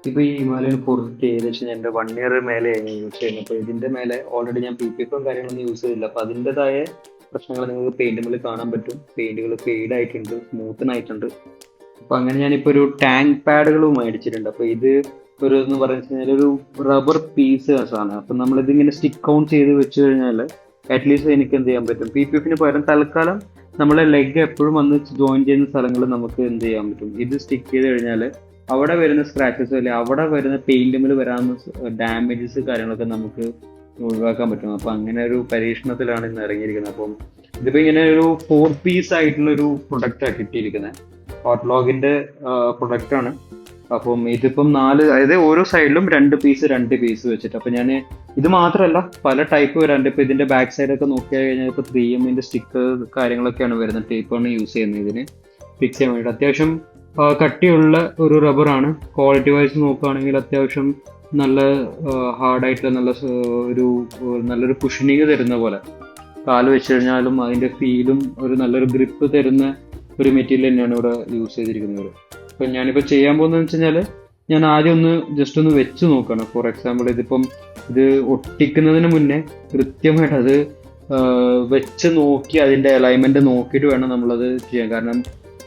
ഇപ്പൊ ഈ ഹിമാലയൻ 450 ഏകദേശം എൻ്റെ 1 ഇയർ മേലെയായി ഞാൻ യൂസ് ചെയ്യുന്നത്. അപ്പൊ ഇതിന്റെ മേലെ ഓൾറെഡി ഞാൻ PPF കാര്യങ്ങളൊന്നും യൂസ് ചെയ്തില്ല. അപ്പൊ അതിൻ്റെതായ പ്രശ്നങ്ങൾ നിങ്ങൾക്ക് പെയിന്റുമ്പോൾ കാണാൻ പറ്റും. പെയിന്റുകൾ ഫെയ്ഡ് ആയിട്ടുണ്ട്, സ്മൂത്തൻ ആയിട്ടുണ്ട്. അപ്പൊ അങ്ങനെ ഞാനിപ്പോ ഒരു ടാങ്ക് പാഡുകൾ മേടിച്ചിട്ടുണ്ട്. അപ്പൊ ഇത് ഒരു എന്ന് പറഞ്ഞു കഴിഞ്ഞാൽ ഒരു റബ്ബർ പീസ് ആണ്. അപ്പൊ നമ്മളിത് ഇങ്ങനെ സ്റ്റിക്ക് ഓൺ ചെയ്ത് വെച്ച് കഴിഞ്ഞാൽ അറ്റ്ലീസ്റ്റ് എനിക്ക് എന്ത് ചെയ്യാൻ പറ്റും, PPF പകരം തൽക്കാലം നമ്മളെ ലെഗ് എപ്പോഴും വന്ന് ജോയിൻ ചെയ്യുന്ന സ്ഥലങ്ങൾ നമുക്ക് എന്ത് ചെയ്യാൻ പറ്റും, ഇത് സ്റ്റിക്ക് ചെയ്ത് കഴിഞ്ഞാൽ അവിടെ വരുന്ന സ്ക്രാച്ചസ് അല്ലെ അവിടെ വരുന്ന പെയിന്റുമിൽ വരാവുന്ന ഡാമേജസ് കാര്യങ്ങളൊക്കെ നമുക്ക് ഒഴിവാക്കാൻ പറ്റും. അപ്പൊ അങ്ങനെ ഒരു പരീക്ഷണത്തിലാണ് ഇന്ന് ഇറങ്ങിയിരിക്കുന്നത്. അപ്പം ഇതിപ്പോ ഇങ്ങനെ ഒരു 4 പീസ് ആയിട്ടുള്ള ഒരു പ്രൊഡക്റ്റാണ് കിട്ടിയിരിക്കുന്നത്. ഹോട്ട്ലോഗിന്റെ പ്രൊഡക്റ്റ് ആണ്. അപ്പം ഇതിപ്പം 4, അതായത് ഓരോ സൈഡിലും 2 പീസ് വെച്ചിട്ട്. അപ്പൊ ഞാൻ ഇത് മാത്രമല്ല പല ടൈപ്പ് വരാറുണ്ട്. ഇപ്പൊ ഇതിന്റെ ബാക്ക് സൈഡ് ഒക്കെ നോക്കിയാൽ കഴിഞ്ഞാൽ ഇപ്പൊ 3Mന്റെ സ്റ്റിക്കർ കാര്യങ്ങളൊക്കെയാണ് വരുന്നത്. ടേപ്പാണ് യൂസ് ചെയ്യുന്നത് ഇതിന് ഫിക്സ് ചെയ്യാൻ വേണ്ടി. അത്യാവശ്യം കട്ടിയുള്ള ഒരു റബ്ബറാണ്. ക്വാളിറ്റി വൈസ് നോക്കുകയാണെങ്കിൽ അത്യാവശ്യം നല്ല ഹാർഡായിട്ടുള്ള നല്ലൊരു കുഷനിങ് തരുന്ന പോലെ, കാല് വെച്ച് കഴിഞ്ഞാലും അതിന്റെ ഫീലും ഒരു നല്ലൊരു ഗ്രിപ്പ് തരുന്ന ഒരു മെറ്റീരിയൽ തന്നെയാണ് ഇവിടെ യൂസ് ചെയ്തിരിക്കുന്നത്. അപ്പം ഞാനിപ്പോൾ ചെയ്യാൻ പോകുന്നതെന്ന് വെച്ച് കഴിഞ്ഞാൽ ഞാൻ ആദ്യം ജസ്റ്റ് ഒന്ന് വെച്ച് നോക്കണം. ഫോർ എക്സാമ്പിൾ ഇത് ഒട്ടിക്കുന്നതിന് മുന്നേ കൃത്യമായിട്ട് അത് വെച്ച് നോക്കി അതിൻ്റെ അലൈൻമെൻറ്റ് നോക്കിയിട്ട് വേണം നമ്മളത് ചെയ്യാൻ. കാരണം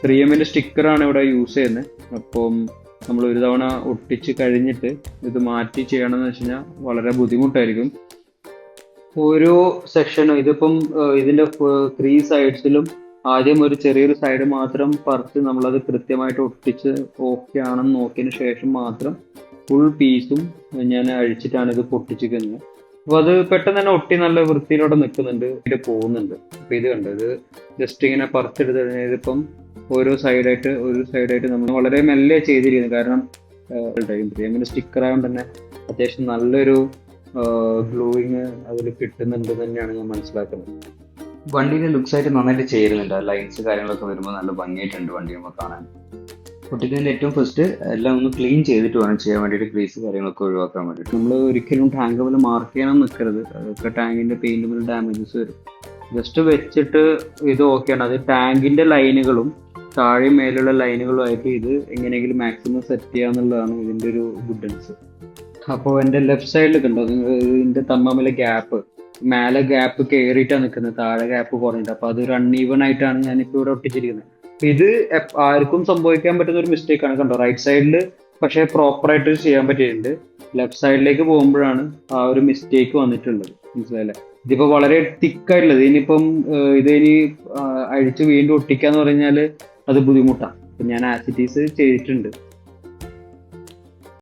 3Mന്റെ സ്റ്റിക്കറാണ് ഇവിടെ യൂസ് ചെയ്യുന്നത്. അപ്പം നമ്മൾ ഒരു തവണ ഒട്ടിച്ച് കഴിഞ്ഞിട്ട് ഇത് മാറ്റി ചെയ്യണമെന്ന് വെച്ച് കഴിഞ്ഞാൽ വളരെ ബുദ്ധിമുട്ടായിരിക്കും. ഓരോ സെക്ഷനും ഇതിപ്പം ഇതിൻ്റെ 3 സൈഡ്സിലും ആദ്യം ഒരു ചെറിയൊരു സൈഡ് മാത്രം പറിച്ച് നമ്മളത് കൃത്യമായിട്ട് ഒട്ടിച്ച് ഓക്കെ ആണെന്ന് നോക്കിയതിന് ശേഷം മാത്രം ഫുൾ പീസും ഞാൻ അഴിച്ചിട്ടാണ് ഇത് പൊട്ടിച്ചിരിക്കുന്നത്. അപ്പോൾ അത് പെട്ടെന്ന് തന്നെ ഒട്ടി നല്ല വൃത്തിയിലൂടെ നിൽക്കുന്നുണ്ട്, ഇത് പോകുന്നുണ്ട്. അപ്പോൾ ഇത് കണ്ടോ, ഇത് ജസ്റ്റ് ഇങ്ങനെ പറിച്ചെടുത്ത് കഴിഞ്ഞാൽ ഇതിപ്പം ഓരോ സൈഡായിട്ട് നമ്മൾ വളരെ മെല്ലെ ചെയ്തിരിക്കുന്നത്. കാരണം 3Mന്റെ സ്റ്റിക്കർ ആയതുകൊണ്ട് തന്നെ അത്യാവശ്യം നല്ലൊരു ഗ്ലൂയിങ് അതിൽ കിട്ടുന്നുണ്ട് തന്നെയാണ് ഞാൻ മനസ്സിലാക്കുന്നത്. വണ്ടിയുടെ ലുക്സ് ആയിട്ട് നന്നായിട്ട് ചേരുന്നുണ്ട്. ലൈൻസ് കാര്യങ്ങളൊക്കെ വരുമ്പോൾ നല്ല ഭംഗിയായിട്ടുണ്ട് വണ്ടി നമ്മൾ കാണാൻ. പൊട്ടിക്കുന്നതിൻ്റെ ഏറ്റവും ഫസ്റ്റ് എല്ലാം ഒന്ന് ക്ലീൻ ചെയ്തിട്ട് വേണം ചെയ്യാൻ വേണ്ടിയിട്ട്, ക്രീസ് കാര്യങ്ങളൊക്കെ ഒഴിവാക്കാൻ വേണ്ടിയിട്ട്. നമ്മൾ ഒരിക്കലും ടാങ്ക് പോലെ മാർക്ക് ചെയ്യാൻ നിൽക്കരുത്. അതൊക്കെ ടാങ്കിൻ്റെ പെയിൻറ് പോലെ ഡാമേജസ് വരും. ജസ്റ്റ് വെച്ചിട്ട് ഇത് ഓക്കെയാണ്. അത് ടാങ്കിൻ്റെ ലൈനുകളും താഴെ മേലുള്ള ലൈനുകളുമായിട്ട് ഇത് എങ്ങനെയെങ്കിലും മാക്സിമം സെറ്റ് ചെയ്യാന്നുള്ളതാണ് ഇതിൻ്റെ ഒരു ഗുഡൻസ്. അപ്പോൾ എൻ്റെ ലെഫ്റ്റ് സൈഡിൽ കണ്ടോ ഇതിൻ്റെ തമ്മിലെ ഗ്യാപ്പ്, മേലെ ഗ്യാപ്പ് കയറിയിട്ടാണ് നിൽക്കുന്നത്, താഴെ ഗ്യാപ്പ് കുറഞ്ഞിട്ട്. അപ്പോൾ അതൊരു അൺഈവൺ ആയിട്ടാണ് ഞാനിപ്പോൾ ഇവിടെ ഒട്ടിച്ചിരിക്കുന്നത്. ഇത് ആർക്കും സംഭവിക്കാൻ പറ്റുന്ന ഒരു മിസ്റ്റേക്കാണ്. കണ്ടോ റൈറ്റ് സൈഡിൽ പക്ഷേ പ്രോപ്പറായിട്ട് ചെയ്യാൻ പറ്റിയിട്ടുണ്ട്. ലെഫ്റ്റ് സൈഡിലേക്ക് പോകുമ്പോഴാണ് ആ ഒരു മിസ്റ്റേക്ക് വന്നിട്ടുള്ളത്. മനസ്സിലായില്ലേ? ഇതിപ്പോൾ വളരെ തിക്കായിട്ടുള്ളത്. ഇനിയിപ്പം ഇതിനി അഴിച്ച് വീണ്ടും ഒട്ടിക്കാന്ന് പറഞ്ഞാൽ അത് ബുദ്ധിമുട്ടാണ്. അപ്പം ഞാൻ ആസിറ്റീസ് ചെയ്തിട്ടുണ്ട്.